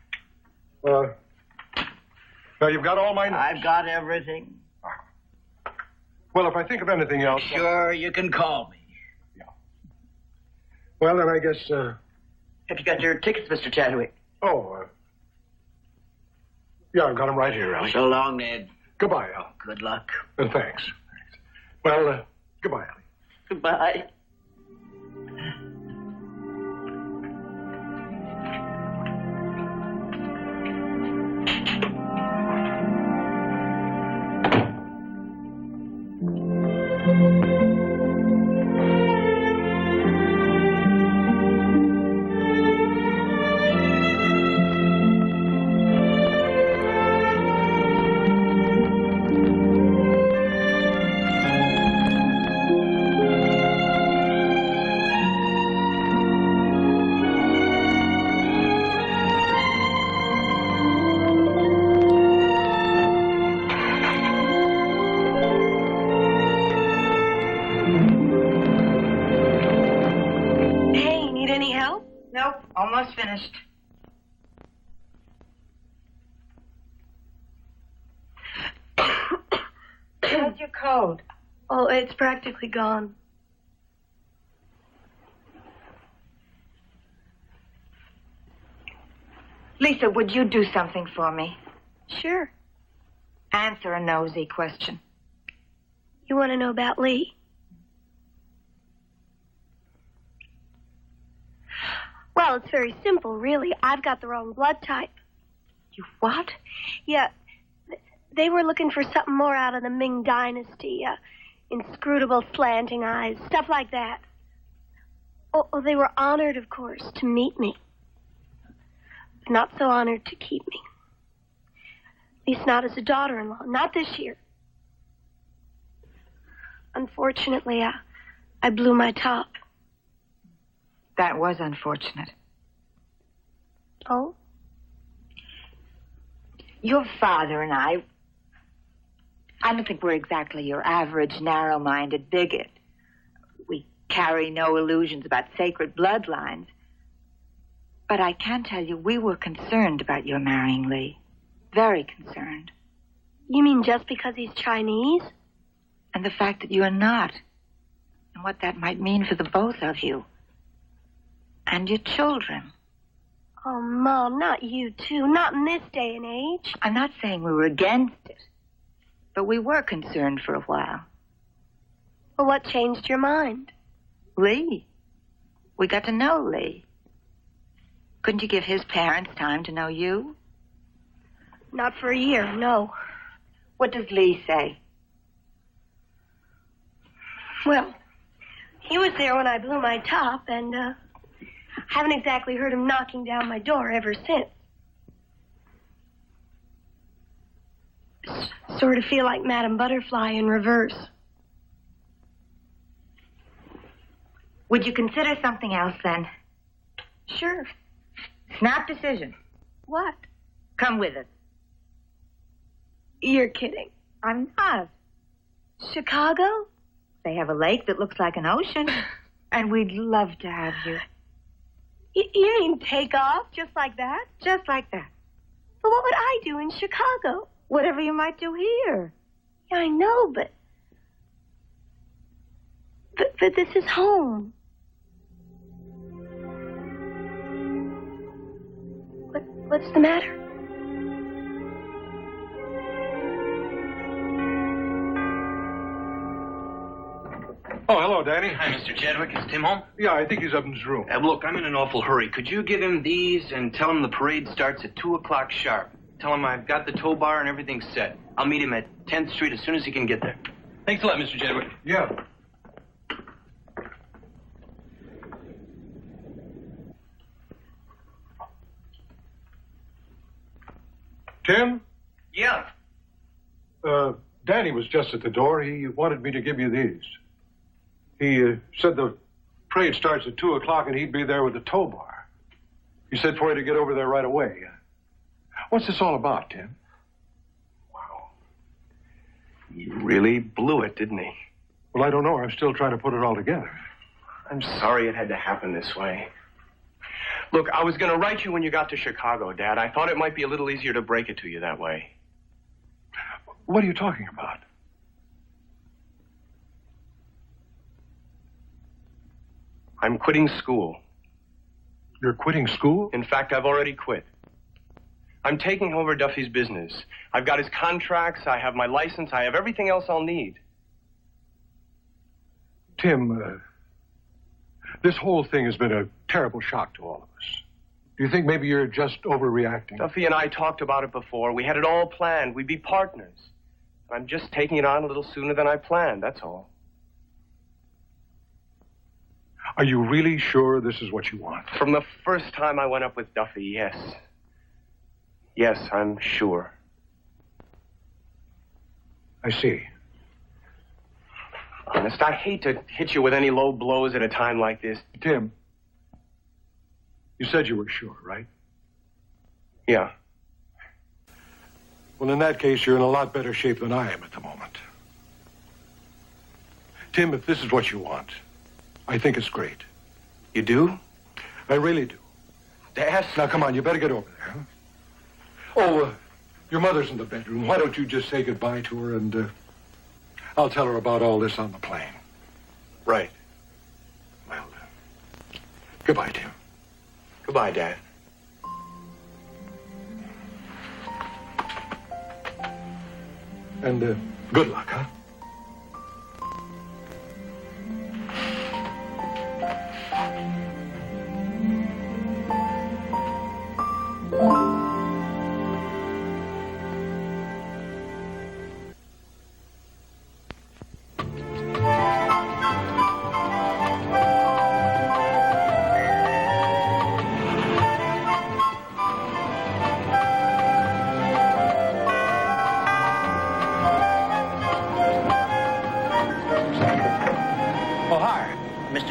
Now, you've got all my notes. I've got everything. Well, if I think of anything else... Sure, you can call me. Yeah. Well, then I guess, Have you got your tickets, Mr. Chadwick? Oh, yeah, I've got them right here, Ellie. So long, Ned. Goodbye, Al. Good luck. And thanks. Well, goodbye, Ellie. Goodbye. Almost finished. How's your cold? Oh, it's practically gone. Lisa, would you do something for me? Sure. Answer a nosy question. You want to know about Lee? Well, it's very simple, really. I've got the wrong blood type. You what? Yeah. They were looking for something more out of the Ming Dynasty. Inscrutable slanting eyes, stuff like that. Oh, they were honored, of course, to meet me. But not so honored to keep me. At least not as a daughter-in-law. Not this year. Unfortunately, I blew my top. That was unfortunate. Oh? Your father and I don't think we're exactly your average narrow-minded bigot. We carry no illusions about sacred bloodlines. But I can tell you we were concerned about your marrying Lee. Very concerned. You mean just because he's Chinese? And the fact that you are not. And what that might mean for the both of you. And your children. Oh, Mom, not you too. Not in this day and age. I'm not saying we were against it. But we were concerned for a while. Well, what changed your mind? Lee. We got to know Lee. Couldn't you give his parents time to know you? Not for a year, no. What does Lee say? Well, he was there when I blew my top, and haven't exactly heard him knocking down my door ever since. Sort of feel like Madame Butterfly in reverse. Would you consider something else, then? Sure. Snap decision. What? Come with us. You're kidding. I'm not. Chicago? They have a lake that looks like an ocean, and we'd love to have you. You mean take off just like that? Just like that. But what would I do in Chicago? Whatever you might do here. Yeah, I know, but this is home. What's the matter? Oh, hello, Danny. Hi, Mr. Chadwick. Is Tim home? Yeah, I think he's up in his room. Look, I'm in an awful hurry. Could you give him these and tell him the parade starts at 2 o'clock sharp? Tell him I've got the tow bar and everything's set. I'll meet him at 10th Street as soon as he can get there. Thanks a lot, Mr. Chadwick. Yeah. Tim? Yeah. Danny was just at the door. He wanted me to give you these. He said the parade starts at 2 o'clock and he'd be there with the tow bar. He said for you to get over there right away. What's this all about, Tim? Wow. He really blew it, didn't he? Well, I don't know. I'm still trying to put it all together. I'm sorry it had to happen this way. Look, I was going to write you when you got to Chicago, Dad. I thought it might be a little easier to break it to you that way. What are you talking about? I'm quitting school. You're quitting school? In fact, I've already quit. I'm taking over Duffy's business. I've got his contracts, I have my license, I have everything else I'll need. Tim, this whole thing has been a terrible shock to all of us. Do you think maybe you're just overreacting? Duffy and I talked about it before. We had it all planned. We'd be partners. I'm just taking it on a little sooner than I planned, that's all. Are you really sure this is what you want? From the first time I went up with Duffy, yes. Yes, I'm sure. I see. Honest, I hate to hit you with any low blows at a time like this. Tim, you said you were sure, right? Yeah. Well, in that case, you're in a lot better shape than I am at the moment. Tim, if this is what you want, I think it's great. You do? I really do. Dad? Now, come on, you better get over there, huh? Oh, your mother's in the bedroom. Why don't you just say goodbye to her and I'll tell her about all this on the plane. Right. Well, goodbye, Tim. Goodbye, Dad. And good luck, huh?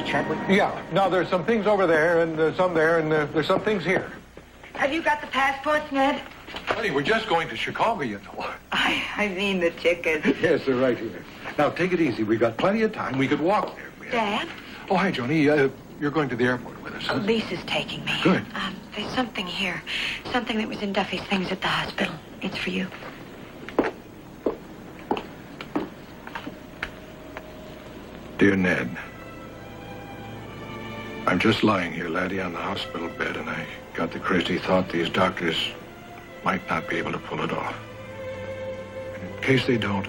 Chadwick? Yeah. Now, there's some things over there, and some there, and there's some things here. Have you got the passports, Ned? Honey, we're just going to Chicago, you know. I mean the tickets. Yes, they're right here. Now, take it easy. We've got plenty of time. We could walk there. Dad? Oh, hi, Joni. You're going to the airport with us, huh? Lisa's taking me. Good. There's something here. Something that was in Duffy's things at the hospital. It's for you. Dear Ned, I'm just lying here, laddie, on the hospital bed, and I got the crazy thought these doctors might not be able to pull it off. And in case they don't,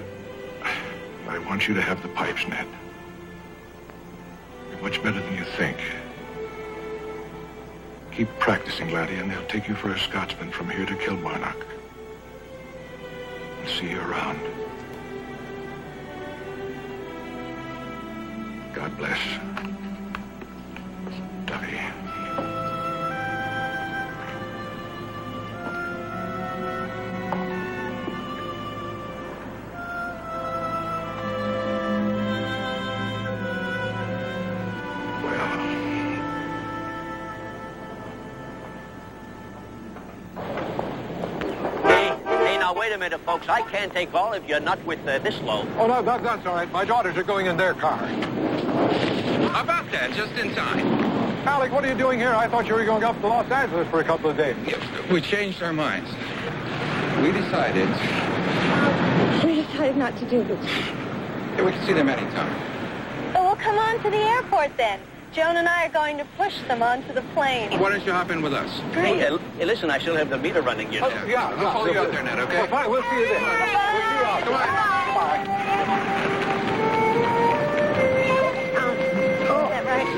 I want you to have the pipes, Ned. You're much better than you think. Keep practicing, laddie, and they'll take you for a Scotsman from here to Kilmarnock. I'll see you around. God bless. Duffy. Wait a minute, folks. I can't take all if you're not with this load. Oh, no, that's all right. My daughters are going in their car. How about that? Just in time. Alec, what are you doing here? I thought you were going up to Los Angeles for a couple of days. We changed our minds. We decided not to do this. that we could see them anytime. Oh, well, come on to the airport then. Joan and I are going to push them onto the plane. Why don't you hop in with us? Hey, listen, I still have the meter running, you know. Yeah, I'll follow you out there, Ned, okay? Well, fine, we'll see you then. We'll see you out. Come on. Is that right?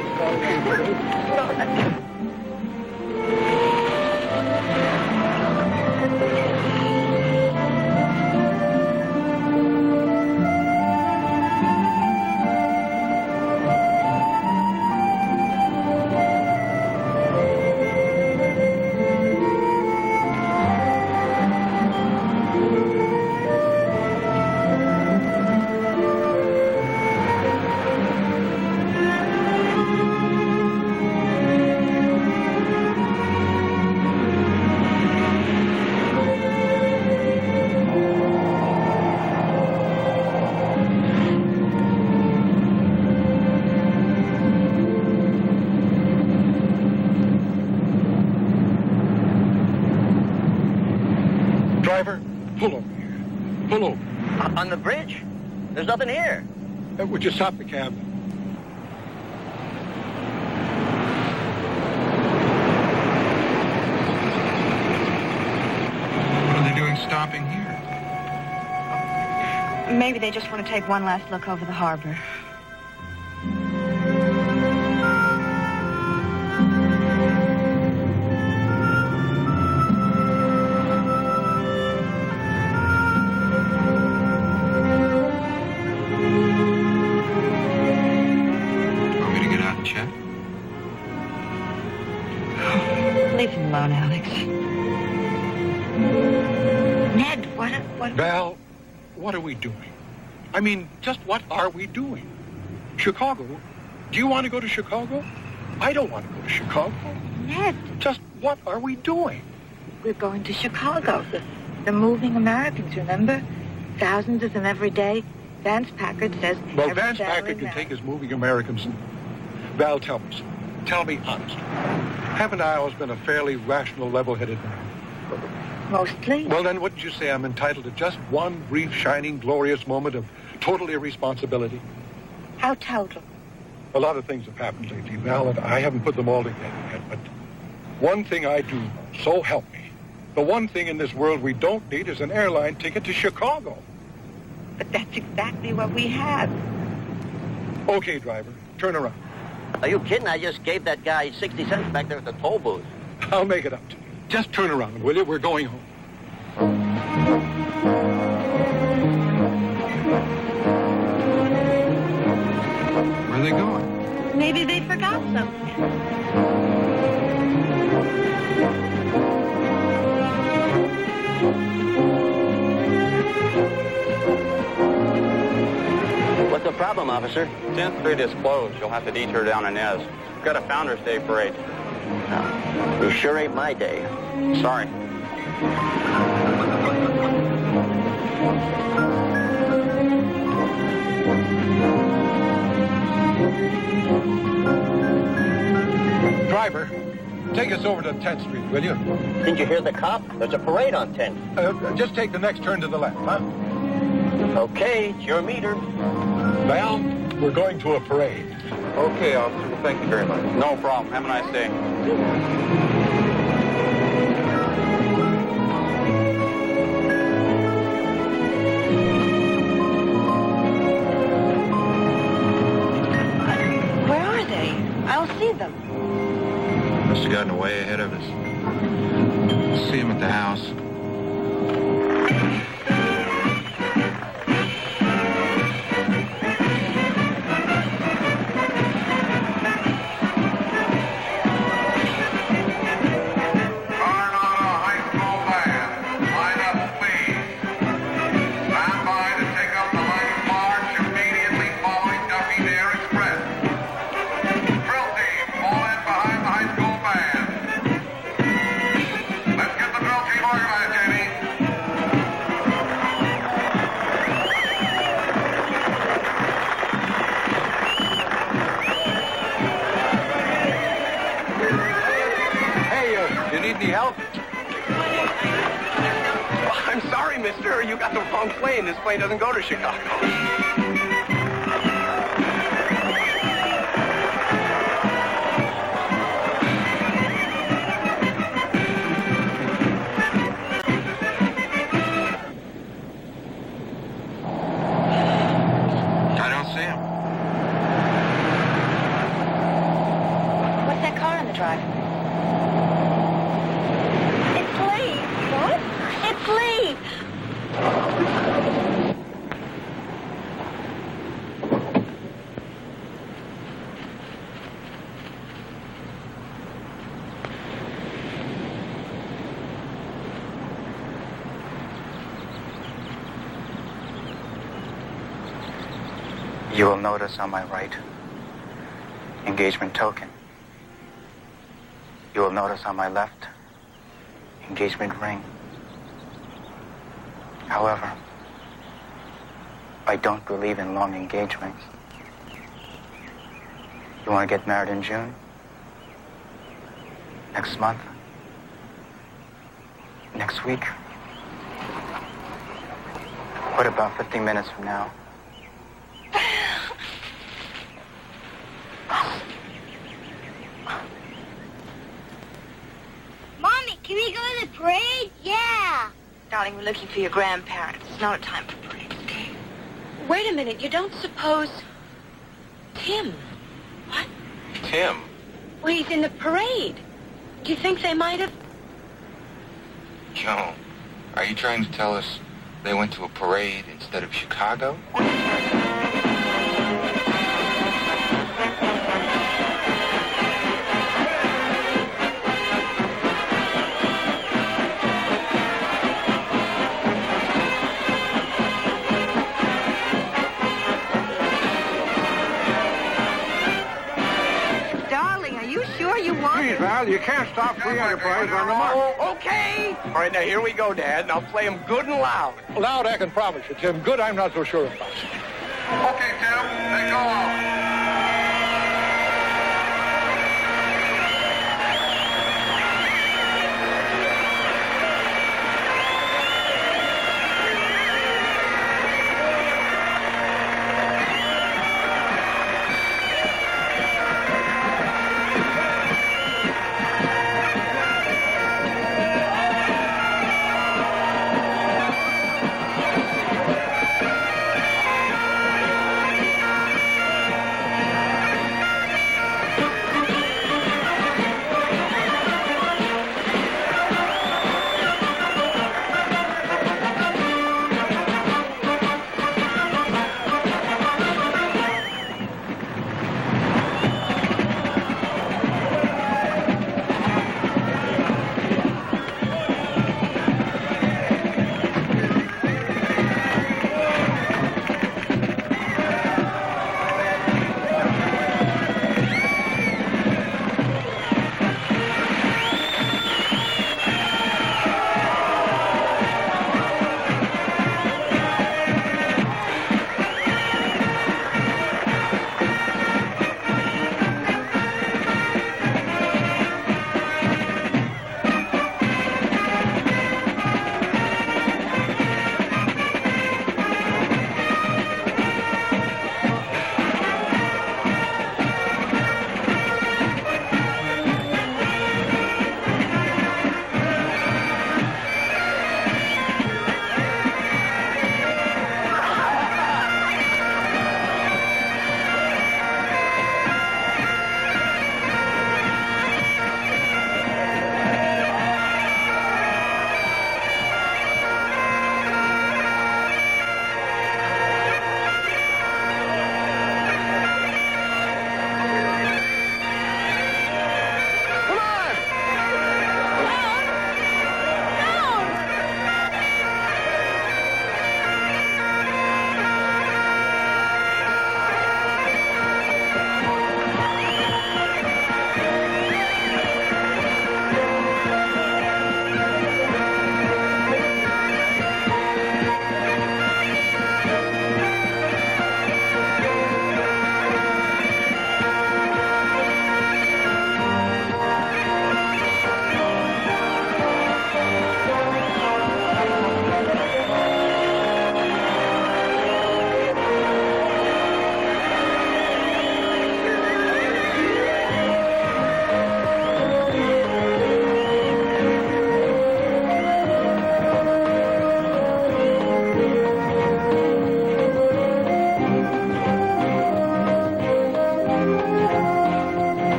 Driver, pull over here. Pull over. On the bridge? There's nothing here. Would you stop the cab? What are they doing stopping here? Maybe they just want to take one last look over the harbor. Leave him alone, Alex. Ned, what? Val, what are we doing? I mean, just what are we doing? Chicago? Do you want to go to Chicago? I don't want to go to Chicago. Ned. Just what are we doing? We're going to Chicago. The moving Americans, remember? Thousands of them every day. Vance Packard says... Well, Vance Packard can take his moving Americans. Val, tell me something. Tell me honestly. Haven't I always been a fairly rational, level-headed man? Mostly. Well, then wouldn't you say I'm entitled to just one brief, shining, glorious moment of total irresponsibility? How total? A lot of things have happened lately, Val, and I haven't put them all together yet, but one thing I do know, so help me. The one thing in this world we don't need is an airline ticket to Chicago. But that's exactly what we have. Okay, driver, turn around. Are you kidding? I just gave that guy 60 cents back there at the toll booth. I'll make it up to you. Just turn around, will you? We're going home. Where are they going? Maybe they forgot something. What's the problem, officer? 10th Street is closed. You'll have to detour down Inez. We've got a Founders Day parade. You sure ain't my day. Sorry. Driver, take us over to 10th Street, will you? Didn't you hear the cop? There's a parade on 10th. Just take the next turn to the left, huh? Okay, it's your meter. Val, we're going to a parade. Okay, officer. Well, thank you very much. No problem. Have a nice day. Where are they? I'll see them. Must have gotten way ahead of us. See him at the house. I'm sorry, mister. You got the wrong plane. This plane doesn't go to Chicago. I don't see him. What's that car on the drive? It's Lee. What? It's Lee. You will notice on my right, engagement token. You will notice on my left, engagement ring. However, I don't believe in long engagements. You want to get married in June? Next month? Next week? What about 15 minutes from now? Mommy, can we go to the parade? Yeah. Darling, we're looking for your grandparents. It's not a time for parades, okay? Wait a minute. You don't suppose... Tim. What? Tim? Well, he's in the parade. Do you think they might have... Joan, are you trying to tell us they went to a parade instead of Chicago? Darling, are you sure you want Please, Val, you can't stop free enterprise on the mark. Oh, okay. All right, now here we go, Dad, and I'll play them good and loud. Loud, I can promise you, Tim. Good, I'm not so sure about. Okay, Tim, take off.